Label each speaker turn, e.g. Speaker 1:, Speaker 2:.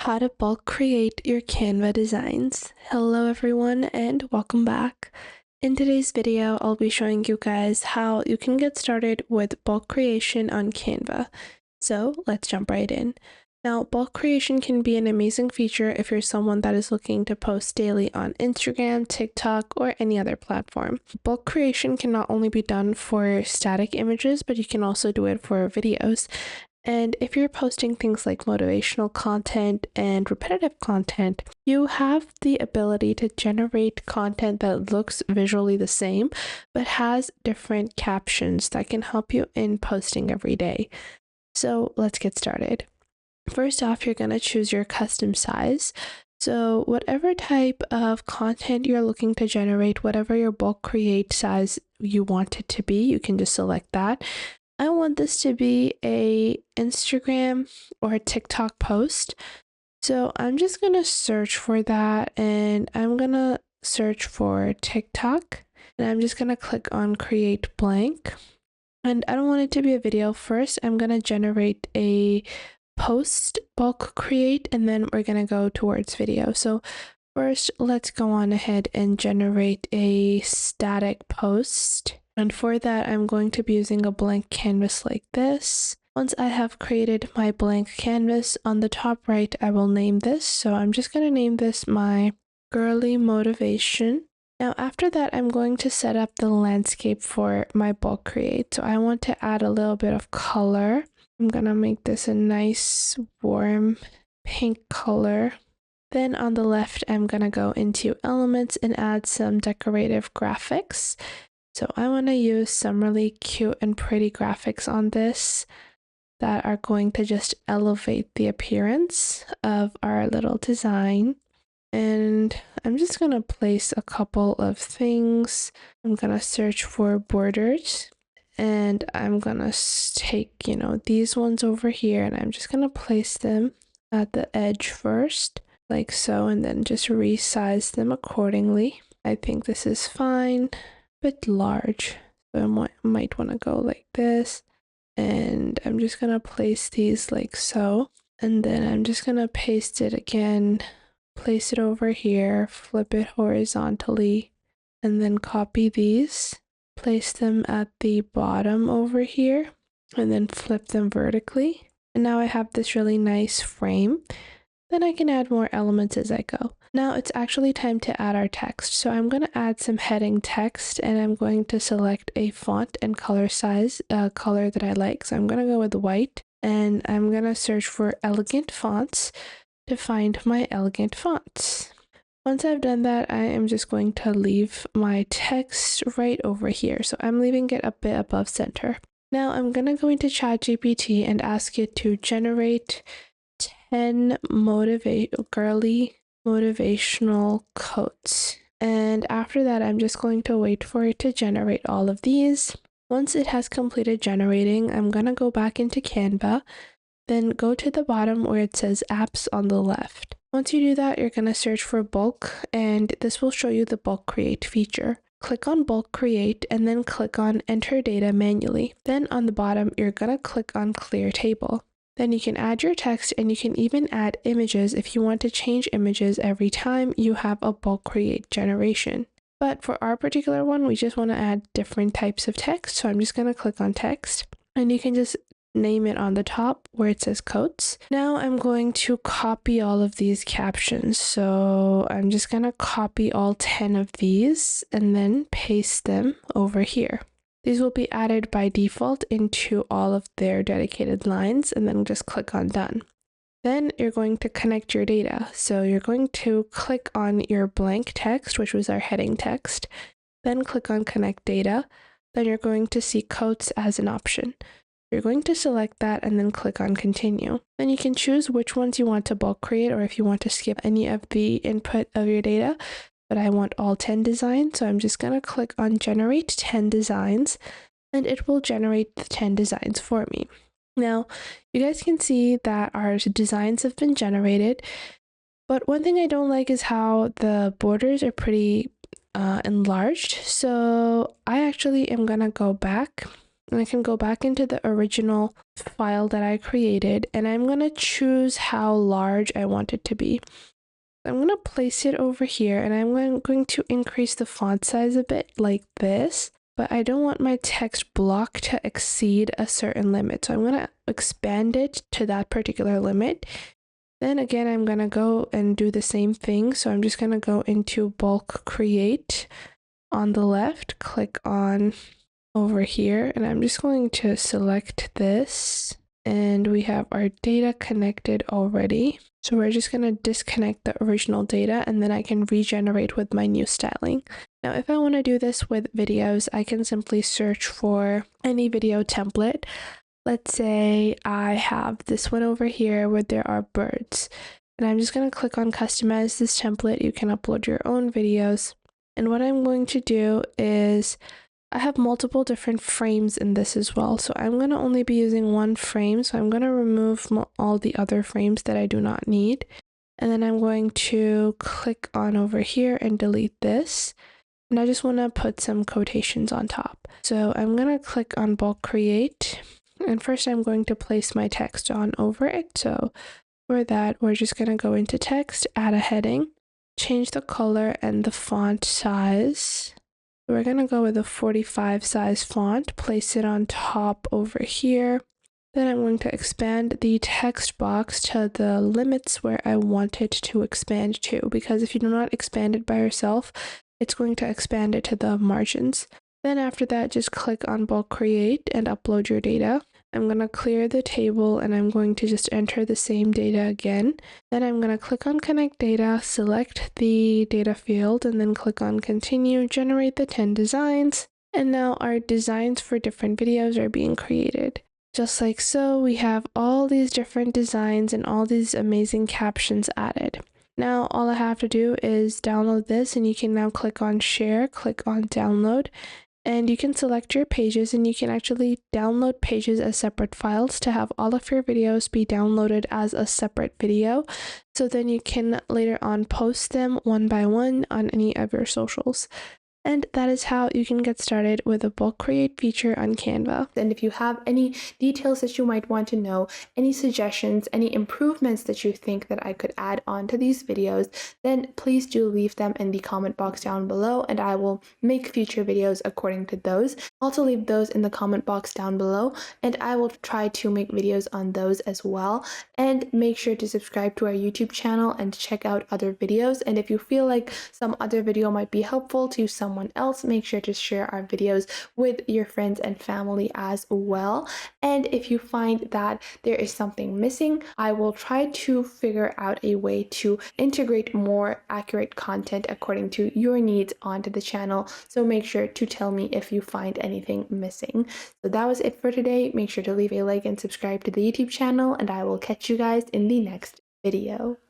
Speaker 1: How to bulk create your Canva designs. Hello everyone and welcome back. In today's video, I'll be showing you guys how you can get started with bulk creation on Canva. So let's jump right in. Now, bulk creation can be an amazing feature if you're someone that is looking to post daily on Instagram, TikTok, or any other platform. Bulk creation can not only be done for static images, but you can also do it for videos. And if you're posting things like motivational content and repetitive content, you have the ability to generate content that looks visually the same, but has different captions that can help you in posting every day. So let's get started. First off, you're going to choose your custom size. So whatever type of content you're looking to generate, whatever your bulk create size you want it to be, you can just select that. I want this to be a Instagram or TikTok post. So I'm just going to search for that, and I'm going to search for TikTok, and I'm just going to click on create blank. And I don't want it to be a video. First, I'm going to generate a post bulk create, and then we're going to go towards video. So first, let's go on ahead and generate a static post. And for that, I'm going to be using a blank canvas like this. Once I have created my blank canvas, on the top right, I will name this. So I'm just going to name this my girly motivation. Now, after that, I'm going to set up the landscape for my bulk create. So I want to add a little bit of color. I'm going to make this a nice warm pink color. Then on the left, I'm going to go into elements and add some decorative graphics. So I want to use some really cute and pretty graphics on this that are going to just elevate the appearance of our little design. And I'm just going to place a couple of things. I'm going to search for borders, and I'm going to take, these ones over here, and I'm just going to place them at the edge first, like so, and then just resize them accordingly. I think this is fine. Bit large, so I might want to go like this, and I'm just gonna place these like so, and then I'm just gonna paste it again, place it over here, flip it horizontally, and then copy these, place them at the bottom over here, and then flip them vertically. And now I have this really nice frame. Then I can add more elements as I go. Now it's actually time to add our text. So I'm going to add some heading text, and I'm going to select a font and color size, color that I like. So I'm going to go with white, and I'm going to search for elegant fonts to find my elegant fonts. Once I've done that, I am just going to leave my text right over here. So I'm leaving it a bit above center. Now I'm going to go into ChatGPT and ask it to generate 10 girly motivational quotes. And after that, I'm just going to wait for it to generate all of these. Once it has completed generating, I'm going to go back into Canva, then go to the bottom where it says apps on the left. Once you do that, you're going to search for bulk, and this will show you the bulk create feature. Click on bulk create, and then click on enter data manually. Then on the bottom, you're going to click on clear table. Then you can add your text, and you can even add images if you want to change images every time you have a bulk create generation. But for our particular one, we just want to add different types of text. So I'm just going to click on text, and you can just name it on the top where it says quotes. Now I'm going to copy all of these captions. So I'm just going to copy all 10 of these and then paste them over here. These will be added by default into all of their dedicated lines, and then just click on done. Then you're going to connect your data. So you're going to click on your blank text, which was our heading text, then click on connect data. Then you're going to see quotes as an option. You're going to select that and then click on continue. Then you can choose which ones you want to bulk create, or if you want to skip any of the input of your data. But I want all 10 designs, so I'm just going to click on generate 10 designs, and it will generate the 10 designs for me. Now, you guys can see that our designs have been generated, but one thing I don't like is how the borders are pretty enlarged. So I actually am going to go back, and I can go back into the original file that I created, and I'm going to choose how large I want it to be. I'm going to place it over here, and I'm going to increase the font size a bit like this, but I don't want my text block to exceed a certain limit. So I'm going to expand it to that particular limit. Then again, I'm going to go and do the same thing. So I'm just going to go into bulk create on the left, click on over here, and I'm just going to select this, and we have our data connected already. So we're just going to disconnect the original data, and then I can regenerate with my new styling. Now, if I want to do this with videos, I can simply search for any video template. Let's say I have this one over here where there are birds, and I'm just going to click on customize this template. You can upload your own videos. And what I'm going to do is I have multiple different frames in this as well. So I'm going to only be using one frame. So I'm going to remove all the other frames that I do not need. And then I'm going to click on over here and delete this. And I just want to put some quotations on top. So I'm going to click on bulk create. And first I'm going to place my text on over it. So for that, we're just going to go into text, add a heading, change the color and the font size. We're going to go with a 45 size font, place it on top over here. Then I'm going to expand the text box to the limits where I want it to expand to, because if you do not expand it by yourself, it's going to expand it to the margins. Then after that, just click on bulk create and upload your data. I'm going to clear the table and I'm going to just enter the same data again. Then I'm going to click on connect data, select the data field, and then click on continue, generate the 10 designs. And now our designs for different videos are being created. Just like so, we have all these different designs and all these amazing captions added. Now all I have to do is download this, and you can now click on share, click on download. And you can select your pages, and you can actually download pages as separate files to have all of your videos be downloaded as a separate video. So then you can later on post them one by one on any of your socials. And that is how you can get started with a bulk create feature on Canva. And if you have any details that you might want to know, any suggestions, any improvements that you think that I could add on to these videos, then please do leave them in the comment box down below, and I will make future videos according to those. Also leave those in the comment box down below, and I will try to make videos on those as well. And make sure to subscribe to our YouTube channel and check out other videos. And if you feel like some other video might be helpful to someone else, make sure to share our videos with your friends and family as well. And if you find that there is something missing, I will try to figure out a way to integrate more accurate content according to your needs onto the channel. So make sure to tell me if you find anything missing. So that was it for today. Make sure to leave a like and subscribe to the YouTube channel, and I will catch you guys in the next video.